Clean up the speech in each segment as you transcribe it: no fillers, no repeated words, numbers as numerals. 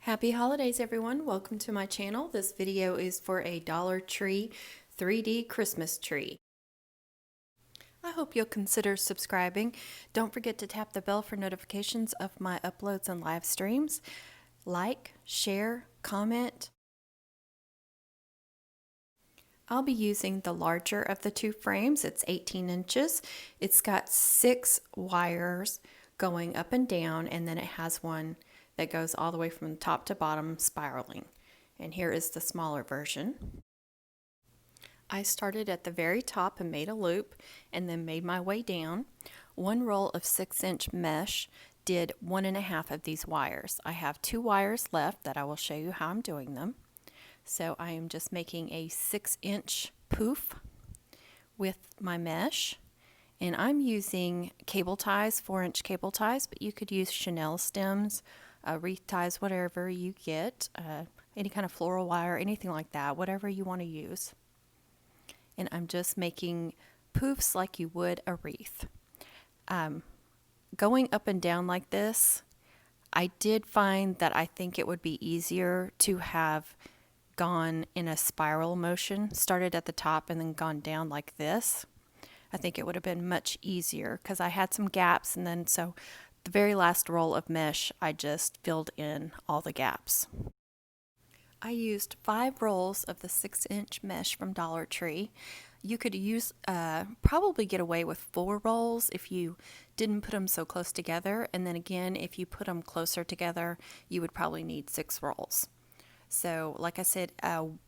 Happy holidays, everyone. Welcome to my channel. This video is for a Dollar Tree 3D Christmas tree. I hope you'll consider subscribing. Don't forget to tap the bell for notifications of my uploads and live streams. Like, share, comment. I'll be using the larger of the two frames. It's 18 inches. It's got 6 wires going up and down, and then it has one that goes all the way from top to bottom spiraling. And here is the smaller version. I started at the very top and made a loop and then made my way down. One roll of 6-inch mesh did 1.5 of these wires. I have 2 wires left that I will show you how I'm doing them. So I am just making a 6-inch poof with my mesh. And I'm using cable ties, 4-inch cable ties, but you could use Chenille stems, wreath ties, whatever you get, any kind of floral wire, anything like that, whatever you want to use. And I'm just making poofs like you would a wreath. Going up and down like this, I did find that I think it would be easier to have gone in a spiral motion, started at the top and then gone down like this. I think it would have been much easier because I had some gaps, and then so the very last roll of mesh I just filled in all the gaps. I used 5 rolls of the 6-inch mesh from Dollar Tree. You could use probably get away with 4 rolls if you didn't put them so close together, and then again if you put them closer together you would probably need 6 rolls. So like I said,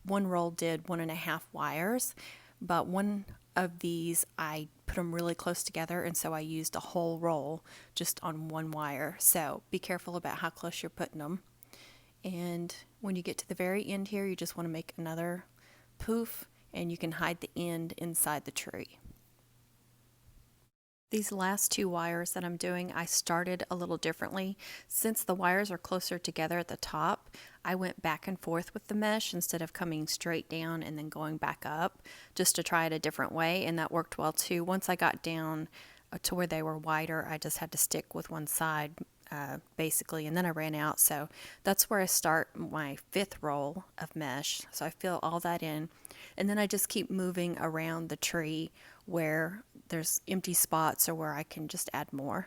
one roll did 1.5 wires, but one of these I put them really close together, and so I used a whole roll just on one wire. So be careful about how close you're putting them. And when you get to the very end here, you just want to make another poof, and you can hide the end inside the tree. These last 2 wires that I'm doing, I started a little differently. Since the wires are closer together at the top, I went back and forth with the mesh instead of coming straight down and then going back up, just to try it a different way, and that worked well too. Once I got down to where they were wider, I just had to stick with one side basically, and then I ran out. So that's where I start my 5th roll of mesh. So I fill all that in, and then I just keep moving around the tree where there's empty spots or where I can just add more.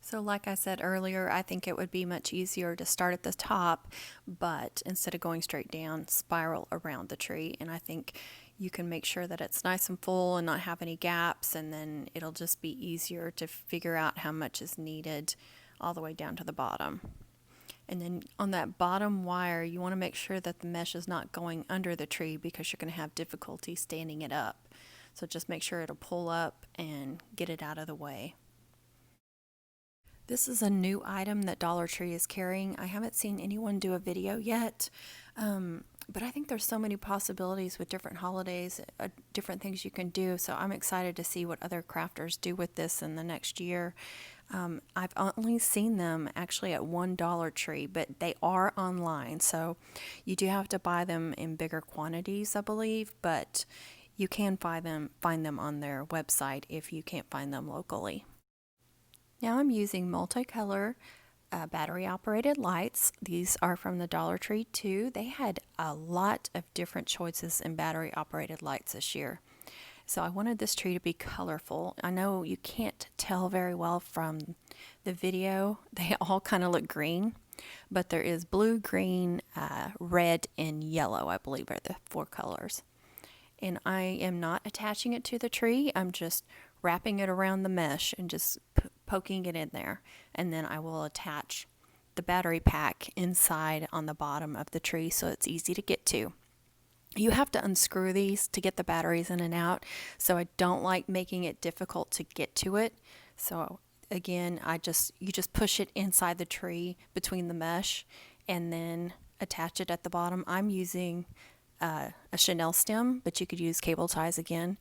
So like I said earlier, I think it would be much easier to start at the top, but instead of going straight down, spiral around the tree. And I think you can make sure that it's nice and full and not have any gaps, and then it'll just be easier to figure out how much is needed all the way down to the bottom. And then on that bottom wire, you want to make sure that the mesh is not going under the tree, because you're going to have difficulty standing it up. So just make sure it'll pull up and get it out of the way. This is a new item that Dollar Tree is carrying. I haven't seen anyone do a video yet, but I think there's so many possibilities with different holidays, different things you can do. So I'm excited to see what other crafters do with this in the next year. I've only seen them actually at one Dollar Tree, but they are online, so you do have to buy them in bigger quantities, I believe, but you can find them on their website if you can't find them locally. Now I'm using multicolor battery-operated lights. These are from the Dollar Tree too. They had a lot of different choices in battery-operated lights this year. So I wanted this tree to be colorful. I know you can't tell very well from the video. They all kind of look green, but there is blue, green, red, and yellow, I believe are the 4 colors. And I am not attaching it to the tree. I'm just wrapping it around the mesh and just poking it in there. And then I will attach the battery pack inside on the bottom of the tree so it's easy to get to. You have to unscrew these to get the batteries in and out, so I don't like making it difficult to get to it. So again, you just push it inside the tree between the mesh and then attach it at the bottom. I'm using a Chenille stem, but you could use cable ties again.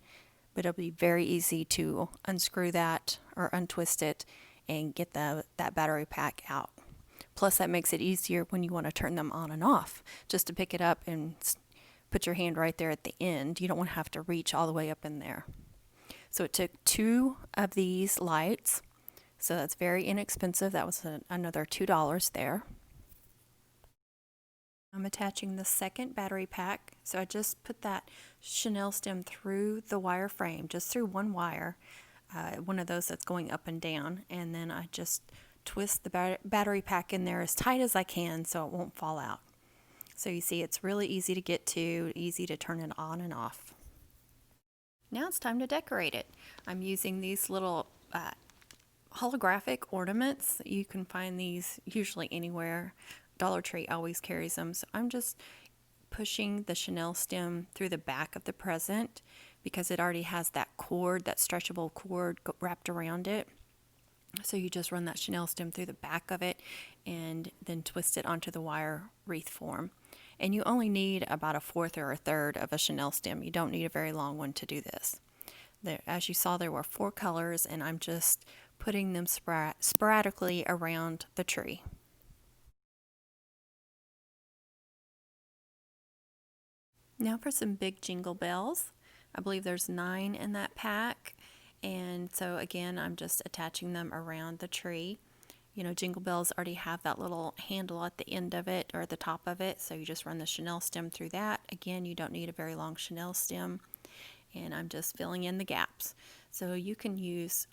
But it'll be very easy to unscrew that or untwist it and get that battery pack out. Plus that makes it easier when you want to turn them on and off, just to pick it up and put your hand right there at the end. You don't want to have to reach all the way up in there. So it took 2 of these lights, So that's very inexpensive. That was another $2 there. I'm attaching the second battery pack. So I just put that Chenille stem through the wire frame, just through one wire, one of those that's going up and down. And then I just twist the battery pack in there as tight as I can so it won't fall out. So you see it's really easy to get to, easy to turn it on and off. Now it's time to decorate it. I'm using these little holographic ornaments. You can find these usually anywhere. DollarTree always carries them. So I'm just pushing the Chenille stem through the back of the present because it already has that cord, that stretchable cord wrapped around it. So you just run that Chenille stem through the back of it and then twist it onto the wire wreath form. And you only need about a fourth or a third of a Chenille stem. You don't need a very long one to do this. There, as you saw, there were 4 colors, and I'm just putting them sporadically around the tree. Now for some big jingle bells. I believe there's 9 in that pack. And so again, I'm just attaching them around the tree. You know, jingle bells already have that little handle at the end of it or at the top of it. So you just run the Chenille stem through that. Again, you don't need a very long Chenille stem. And I'm just filling in the gaps. So you can use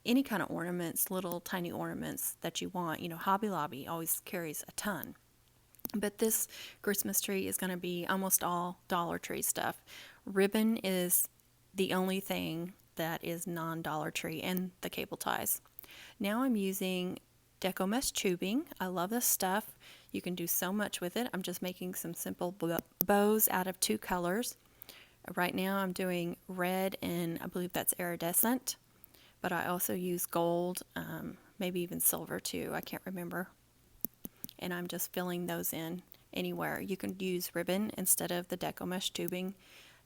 any kind of ornaments, little tiny ornaments that you want. You know, Hobby Lobby always carries a ton. But this Christmas tree is going to be almost all DollarTree stuff. Ribbon is the only thing that is non-DollarTree, and the cable ties. Now I'm using Deco mesh tubing. I love this stuff. You can do so much with it. I'm just making some simple bows out of 2 colors. Right now I'm doing red and I believe that's iridescent, but I also use gold, maybe even silver too. I can't remember. And I'm just filling those in anywhere. You can use ribbon instead of the Deco mesh tubing.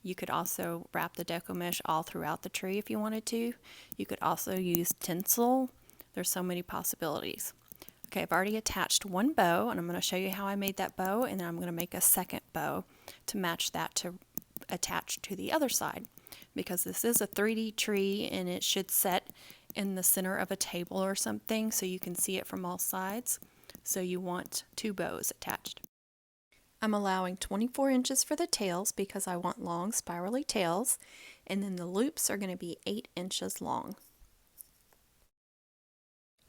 You could also wrap the Deco mesh all throughout the tree if you wanted to. You could also use tinsel. There's so many possibilities. Okay, I've already attached one bow, and I'm going to show you how I made that bow, and then I'm going to make a second bow to match that to attach to the other side. Because this is a 3D tree, and it should set in the center of a table or something so you can see it from all sides. So you want 2 bows attached. I'm allowing 24 inches for the tails because I want long spirally tails, and then the loops are going to be 8 inches long.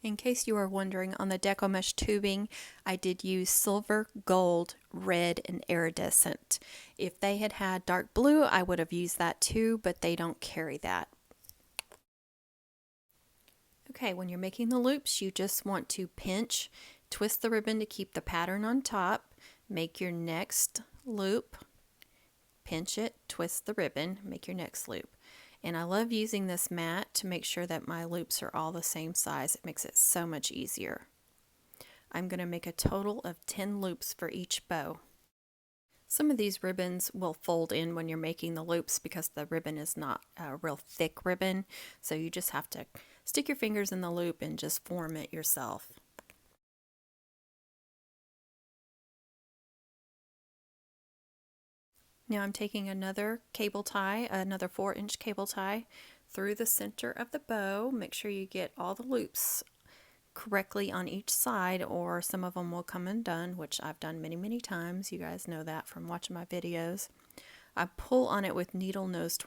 In case you are wondering, on the Deco mesh tubing, I did use silver, gold, red, and iridescent. If they had had dark blue, I would have used that too, but they don't carry that. Okay, when you're making the loops, you just want to pinch, twist the ribbon to keep the pattern on top, make your next loop, pinch it, twist the ribbon, make your next loop. And I love using this mat to make sure that my loops are all the same size. It makes it so much easier. I'm going to make a total of 10 loops for each bow. Some of these ribbons will fold in when you're making the loops because the ribbon is not a real thick ribbon. So you just have to stick your fingers in the loop and just form it yourself. Now I'm taking another cable tie, another 4-inch cable tie through the center of the bow. Make sure you get all the loops correctly on each side, or some of them will come undone, which I've done many, many times. You guys know that from watching my videos. I pull on it with needle-nosed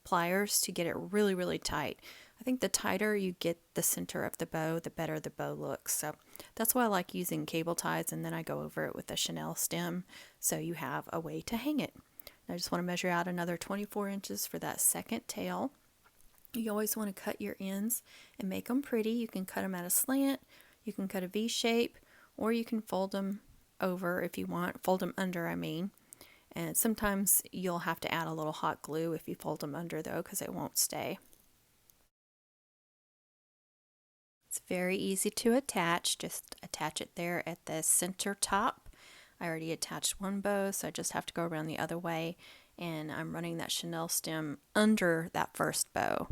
pliers to get it really, really tight. I think the tighter you get the center of the bow, the better the bow looks. So that's why I like using cable ties, and then I go over it with a Chenille stem so you have a way to hang it. I just want to measure out another 24 inches for that second tail. You always want to cut your ends and make them pretty. You can cut them at a slant, you can cut a V shape, or you can fold them over if you want, fold them under I mean. And sometimes you'll have to add a little hot glue if you fold them under though, because it won't stay. It's very easy to attach. Just attach it there at the center top. I already attached one bow, so I just have to go around the other way, and I'm running that Chenille stem under that first bow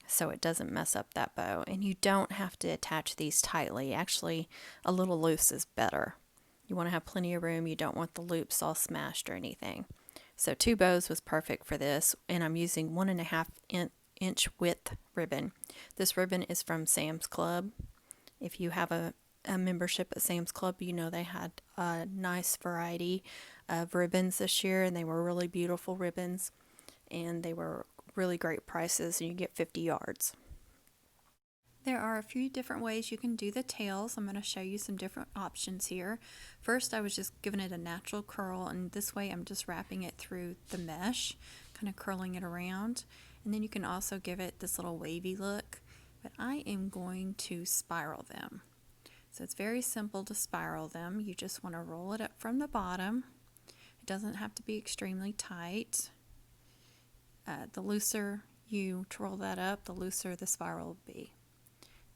so it doesn't mess up that bow. And you don't have to attach these tightly. Actually, a little loose is better. You want to have plenty of room. You don't want the loops all smashed or anything. So 2 bows was perfect for this, and I'm using 1.5 inch width ribbon. This ribbon is from Sam's Club. If you have a membership at Sam's Club, you know they had a nice variety of ribbons this year, and they were really beautiful ribbons, and they were really great prices, and you get 50 yards. There are a few different ways you can do the tails. I'm going to show you some different options here. First, I was just giving it a natural curl, and this way I'm just wrapping it through the mesh, kind of curling it around. And then you can also give it this little wavy look, but I am going to spiral them. So it's very simple to spiral them. You just want to roll it up from the bottom. It doesn't have to be extremely tight. The looser you roll that up, the looser the spiral will be.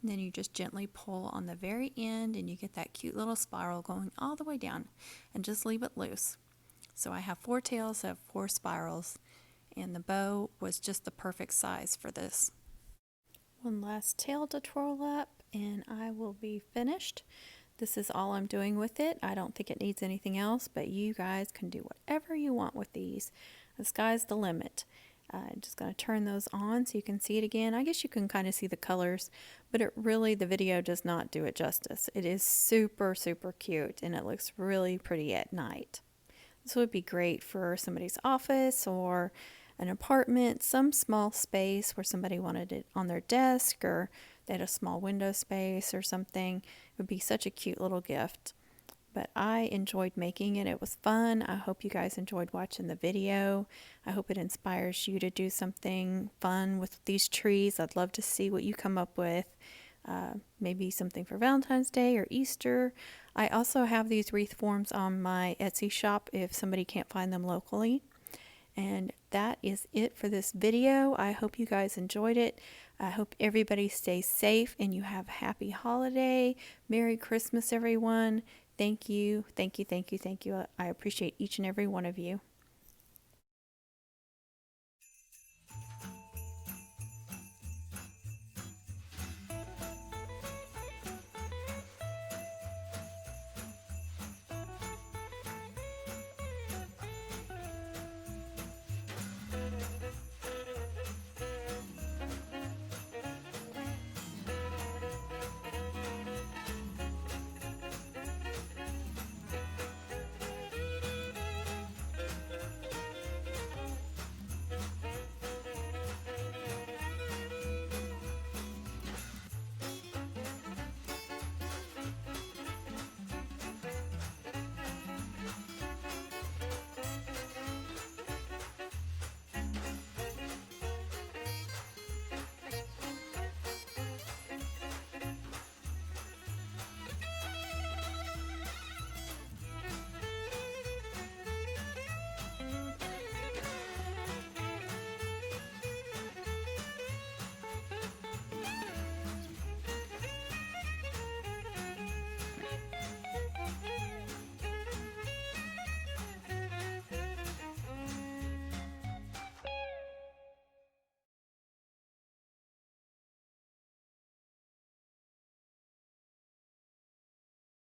And then you just gently pull on the very end, and you get that cute little spiral going all the way down, and just leave it loose. So I have 4 tails, I have 4 spirals, and the bow was just the perfect size for this. One last tail to twirl up, and I will be finished. This is all I'm doing with it. I don't think it needs anything else, but you guys can do whatever you want with these. The sky's the limit. I'm just going to turn those on so you can see it again. I guess you can kind of see the colors, but the video does not do it justice. It is super, super cute, and it looks really pretty at night. This would be great for somebody's office or an apartment, some small space where somebody wanted it on their desk, or they had a small window space or something. It would be such a cute little gift. But I enjoyed making it. It was fun. I hope you guys enjoyed watching the video. I hope it inspires you to do something fun with these trees. I'd love to see what you come up with. Maybe something for Valentine's Day or Easter. I also have these wreath forms on my Etsy shop if somebody can't find them locally. And that is it for this video. I hope you guys enjoyed it. I hope everybody stays safe and you have a happy holiday. Merry Christmas, everyone. Thank you, thank you, thank you, thank you. I appreciate each and every one of you.